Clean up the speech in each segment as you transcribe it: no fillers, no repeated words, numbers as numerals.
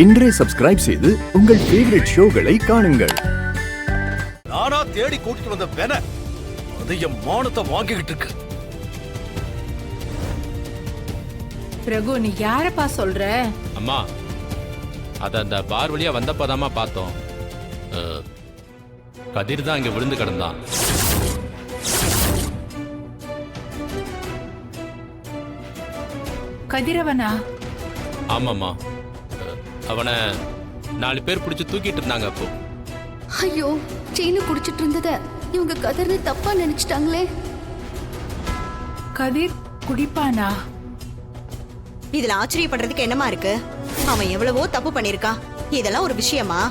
இன்றே சப்ஸ்கிரைப் செய்து உங்கள் ஃபேவரட் ஷோகளை காணுங்கள். நானா தேடி கூட்டிட்டு வந்த வென அது என் மானத்தை வாங்கிக்கிட்டு இருக்கு. பிரகு, நீ யாரப்பா சொல்ற? அம்மா, அத அந்த பார் வழியா வந்தப்பதாமா பார்த்தோம். கதிர் தான் இங்க விழுந்து கிடந்தான். கதிரவனா? ஆமாம்மா, அவனை 4 பேர் பிடிச்சு தூக்கிட்டு இருந்தாங்க. அப்போ ஐயோ, சீனு குடிச்சிட்டு இருந்தத இவங்க கதர்னு தப்பா நினைச்சிட்டாங்களே. கதிர் குடிப்பானா? இதுல ஆச்சரியப்படுறதுக்கு என்னமா இருக்கு? அவன் எவ்வளவோ தப்பு பண்ணிருக்கான். இதெல்லாம் ஒரு விஷயமா?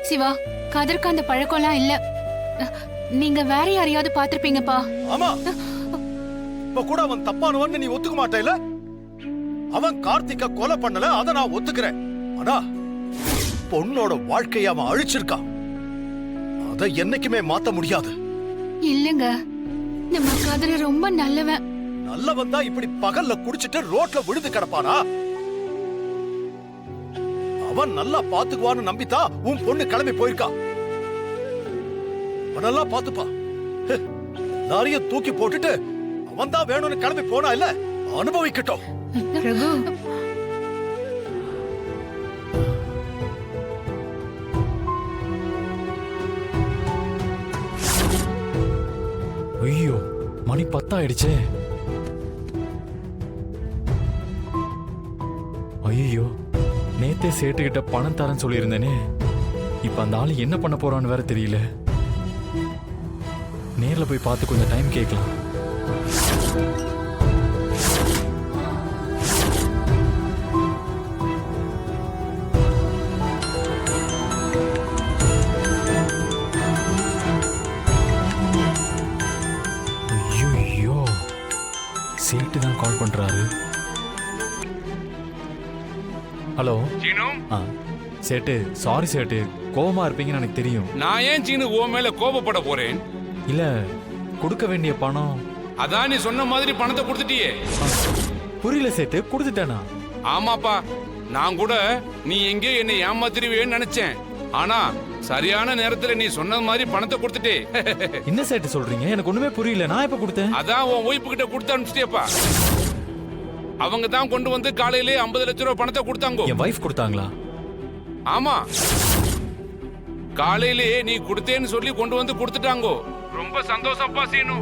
சிவா, கதிர்க்கு அந்த பழக்கம்லாம் இல்ல. நீங்க வேற யாரையாவது பாத்திருப்பீங்கப்பா. ஆமா, இப்ப கூட அவன் தப்பானவன்னு நீ ஒத்துக்க மாட்டேல. அவன் கார்த்திகா கொலை பண்ணல, அத நான் ஒத்துக்கிறேன். ஆனா பொண்ணோட வாழ்க்கையை அவன் அழிச்சிருக்கான். அத என்னைக்குமே மாத்த முடியாது. இல்லங்க, நம்ம கதிர ரொம்ப நல்லவன். நல்லவன் தான் இப்படி பகல்ல குடிச்சிட்டு ரோட்ல விழுந்து கிடப்பானா? அவன் நல்லா பாத்துக்குவான்னு நம்பித்தான் உன் பொண்ணு கிளம்பி போயிருக்கா. அவனெல்லாம் பாத்துப்பா. எல்லாரையும் தூக்கி போட்டுட்டு அவன் தான் வேணும்னு கிளம்பி போனா இல்ல, அனுபவிக்கட்டும். பிரகு, ஐயோ, மணி 10 ஆயிடுச்சே. ஐயோ, நேத்தே சேட்டுக்கிட்ட பணம் தரேன்னு சொல்லியிருந்தேனே. இப்ப அந்த ஆளு என்ன பண்ண போறான்னு வேற தெரியல. நேர்ல போய் பார்த்து கொஞ்சம் டைம் கேட்கலாம். ஐயோ, சேட்டு தான் கால் பண்றாரு. ஹலோ சீனு. சேட்டு, சாரி சேட்டு, கோவமா இருப்பீங்கன்னு எனக்கு தெரியும். நான் ஏன் சீனு உன் மேல கோபப்பட போறேன்? இல்ல, கொடுக்க வேண்டிய பணம். அதான் நீ சொன்ன மாதிரி பணத்தை கொடுத்துட்டியே. புரியல சேட்டு, கொடுத்துட்டேனா? ஆமாப்பா, நான் கூட நீ எங்கேயோ என்னை ஏமாத்திருவேன்னு நினைச்சேன். ஆனா சரியான நேரத்துல நீ சொன்ன மாதிரி பணத்தை கொடுத்துட்டே. என்ன சேட்டு சொல்றீங்க? எனக்கு ஒண்ணுமே புரியல. நான் எப்ப கொடுத்தேன்? அதான் உன் ஒய்ஃபு கிட்ட கொடுத்து அனுப்பிச்சிட்டியப்பா. அவங்க தான் கொண்டு வந்து காலையிலே 50 லட்சம் ரூபாய் பணத்தை கொடுத்தாங்க. என் வைஃப் கொடுத்தாங்களா? ஆமா, காலையிலே நீ கொடுத்தேன்னு சொல்லி கொண்டு வந்து கொடுத்துட்டாங்கோ. ரொம்ப சந்தோஷப்பா சீனு.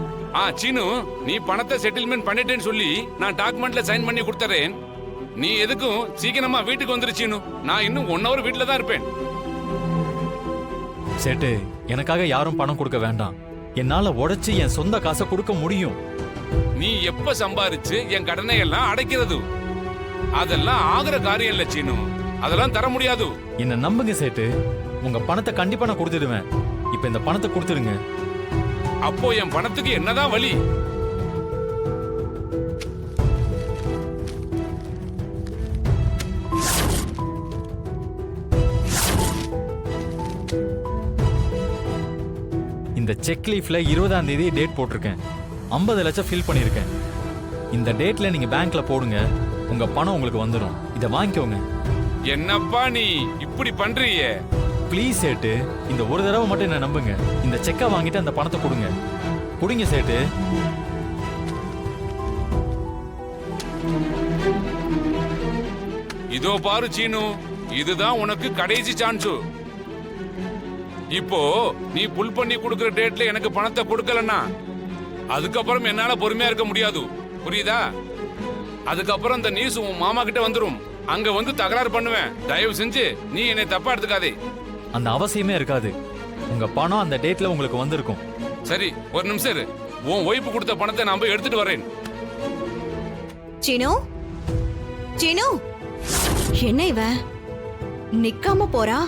சீனு, நீ பணத்தை செட்டில்மெண்ட் பண்ணிட்டேன்னு சொல்லி நான் டாக்குமெண்ட்ல சைன் பண்ணி கொடுத்துறேன். நீ எதுக்கும் சீக்கிரமா வீட்டுக்கு வந்துரு சீனு. நான் இன்னும் 1 hour வீட்டுல தான் இருப்பேன். சேட்டு, எனக்காக யாரும் பணம் கொடுக்க வேண்டாம். என்னால உடைச்சு என் சொந்த காசை கொடுக்க முடியும். நீ எப்ப சம்பாரிச்சு என் கடனை எல்லாம் அடைக்கிறது? அதெல்லாம் ஆகிற காரியம் இல்ல சீனு. அதெல்லாம் தர முடியாது. என்ன நம்புங்க சேட்டு, உங்க பணத்தை கண்டிப்பா நான் கொடுத்துடுவேன். இப்ப இந்த பணத்தை கொடுத்துடுங்க. அப்போ என் பணத்துக்கு என்னதான் வழி? இந்த செக் லீஃப்ல 20ஆம் தேதி டேட் போட்டிருக்கேன். 50 லட்சம் ஃபில் பண்ணிருக்கேன். இந்த டேட்ல நீங்க பேங்க்ல போடுங்க, உங்க பணம் உங்களுக்கு வந்துடும். இத வாங்கிக்கோங்க. என்னப்பா நீ இப்படி பண்றியே? ப்ளீஸ் சேட்டு, இந்த ஒரு தடவை மட்டும் என்ன நம்புங்க. இந்த செக்கை வாங்கிட்டு அந்த பணத்தை கொடுங்க. கொடுங்க சேட்டு. இதோ பாரு சீனு, இதுதான் உனக்கு கடைசி சான்ஸ். இப்போ நீ புல் பண்ணி கொடுக்கிற டேட்ல எனக்கு பணத்தை கொடுக்கலன்னா அதுக்கப்புறம் என்னால பொறுமையா இருக்க முடியாது. புரியுதா? அதுக்கப்புறம் இந்த நியூஸ் உன் மாமா கிட்ட வந்துரும். அங்க வந்து தகராறு பண்ணுவேன். தயவு செஞ்சு நீ என்னை தப்பா எடுத்துக்காதே. அந்த அவசியமே இருக்காது. உங்க பணம் அந்த டேட்ல உங்களுக்கு வந்திருக்கும். சரி, ஒரு நிமிஷம் இரு. உன் ஒய்ஃபு கொடுத்த பணத்தை நான் போய் எடுத்துட்டு வரேன். சீனு, சீனு, என்ன இவன் நிக்காம போறா?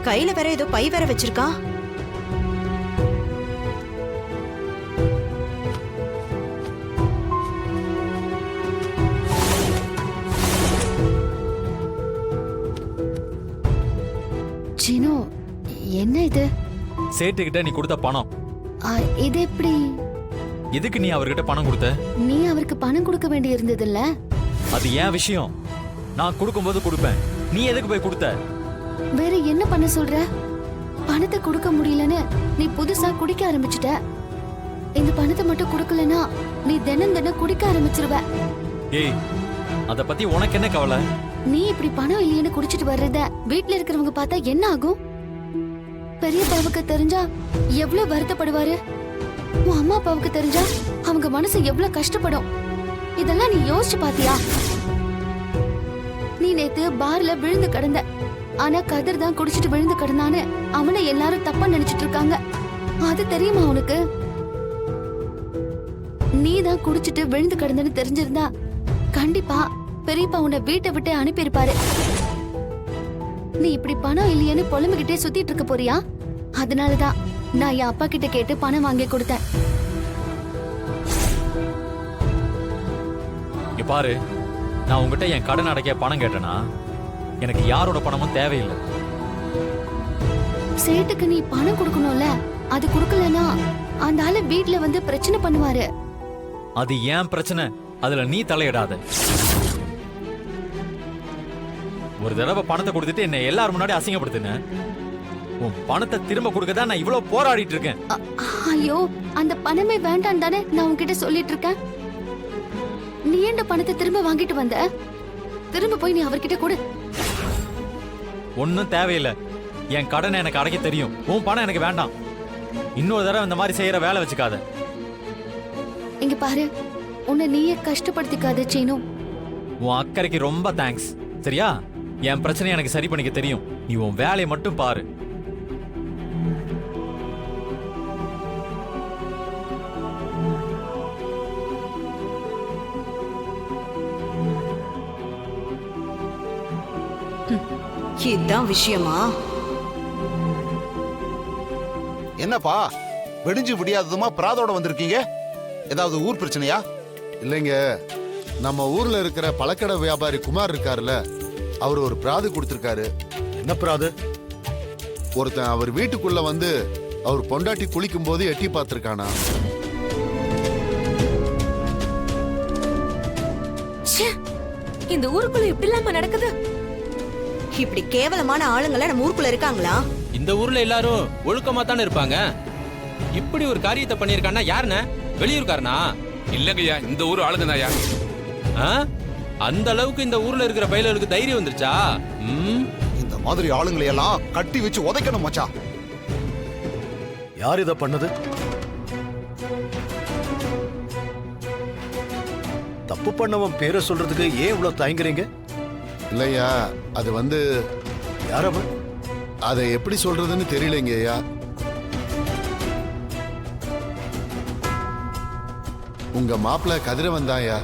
கையில வேற ஏதோ பை வேற வச்சிருக்கா. சீனு, என்ன இது? சேட்டுக்கிட்ட நீ கொடுத்த பணம். இது எப்படி? எதுக்கு நீ அவர்கிட்ட பணம் கொடுத்த? நீ அவருக்கு பணம் கொடுக்க வேண்டி இருந்தது இல்ல? அது ஏன் விஷயம். நான் கொடுக்கும்போது கொடுப்பேன். நீ எதுக்கு போய் கொடுத்த? வேற என்ன பண்ண சொல்ற? பணத்தை கொடுக்க முடியலன்னு நீ புதுசா குடிக்க ஆரம்பிச்சுட்ட. இந்த பணத்தை மட்டும் கொடுக்கலனா நீ தினம் தினம் குடிக்க ஆரம்பிச்சிருவ. ஏய், அத பத்தி உனக்கு என்ன கவலை? நீ இப்படி பணம் இல்லையேன்னு குடிச்சிட்டு வர்றத வீட்ல இருக்கிறவங்க பார்த்தா என்ன ஆகும்? பெரியப்பாவுக்கு தெரிஞ்சா எவ்வளவு வருத்தப்படுவாரு? உன் அம்மா அப்பாவுக்கு தெரிஞ்சா அவங்க மனசு எவ்வளவு கஷ்டப்படும்? இதெல்லாம் நீ யோசிச்சு பாத்தியா? நீ நேத்து பார்ல விழுந்து கிடந்த, ஆனா கதிர் தான் குடிச்சிட்டு விழுந்து கிடந்தான்னு அவனை எல்லாரும் தப்பா நினைச்சிட்டு இருக்காங்க. அது தெரியுமா உனக்கு? நீ தான் குடிச்சிட்டு விழுந்து கிடந்தன்னு தெரிஞ்சிருந்தா கண்டிப்பா பெரியப்பா உன்னை வீட்டை விட்டு அனுப்பியிருப்பாரு. நீ இப்படி பணம் இல்லையேன்னு புலம்பிக்கிட்டே சுத்திட்டு இருக்க போறியா? அதனாலதான் நான் என் அப்பா கிட்ட கேட்டு பணம் வாங்கி கொடுத்தேன். இங்க பாரு, நான் உங்ககிட்ட என் கடன் அடைக்க பணம் கேட்டேனா எனக்கு யாரோட பணமும் தேவையில்லை. சேட்டுக்கு நீ பணம் கொடுக்கணும்ல, அது கொடுக்கலனா அந்த ஆளு வீட்ல வந்து பிரச்சனை பண்ணுவாரு. அது ஏன் பிரச்சனை, அதுல நீ தலையிடாத. ஒரு தடவை பணத்தை கொடுத்துட்டு என்ன எல்லாரும் முன்னாடி அசிங்கப்படுத்துன. உன் பணத்தை திரும்ப கொடுக்க தான் நான் இவ்வளவு போராடிட்டு இருக்கேன். ஐயோ, அந்த பணமே வேண்டாம் தானே நான் உன்கிட்ட சொல்லிட்டு இருக்கேன். நீ ஏண்ட பணத்தை திரும்ப வாங்கிட்டு வந்த? திரும்ப போய் நீ அவர்கிட்ட கொடு. ஒன்னும் தேவையில்லை, என் கடனை எனக்கு அடைக்க தெரியும். உன் பணம் எனக்கு வேண்டாம். இன்னொரு தடவை இந்த மாதிரி செய்யற வேலை வச்சுக்காத. இங்க பாரு, உன்னை நீயே கஷ்டப்படுத்திக்காத சீனு. உன் அக்கறைக்கு ரொம்ப தேங்க்ஸ். சரியா? என் பிரச்சனையை எனக்கு சரி பண்ணிக்க தெரியும். நீ உன் வேலையை மட்டும் பாரு. இதுதான் விஷயமா? என்னப்பா வெடிஞ்சு விடியாததுமா பிராதோட வந்திருக்கீங்க? ஏதாவது ஊர் பிரச்சனையா? இல்லைங்க, நம்ம ஊர்ல இருக்கிற பழக்கடை வியாபாரி குமார் இருக்காருல்ல, அவர் ஒரு பிராது கொடுத்திருக்காரு. என்ன பிராது? ஒருத்தன் அவர் வீட்டுக்குள்ள வந்து அவர் பொண்டாட்டி குளிக்கும் போது எட்டி பார்த்திருக்கானா. இந்த ஊருக்குள்ள இப்படி இல்லாம நடக்குது? இப்படி கேவலமான ஆளுங்கள நம்ம ஊருக்குள்ள இருக்காங்களா? இந்த ஊர்ல எல்லாரும் ஒழுக்கமா தானே இருப்பாங்க. இப்படி ஒரு காரியத்தை பண்ணிருக்கானா யாருன்னு? வெளியூர்காரனா? இல்லங்கய்யா, இந்த ஊர் ஆளுங்கதாயா. அந்த அளவுக்கு இந்த ஊர்ல இருக்கிற பயிலுக்கு தைரியம் வந்துருச்சா? இந்த மாதிரி ஆளுங்களை எல்லாம் கட்டி வச்சு உதைக்கணும் மச்சான். யார் இத பண்ணது? தப்பு பண்ணவன் பேரை சொல்றதுக்கு ஏன் இவ்வளவு தயங்குறீங்க? இல்லையா, அது வந்து யாரவன்? அதை எப்படி சொல்றதுன்னு தெரியலங்க ஐயா. உங்க மாப்பிள்ள கதிரவன் தான்யா.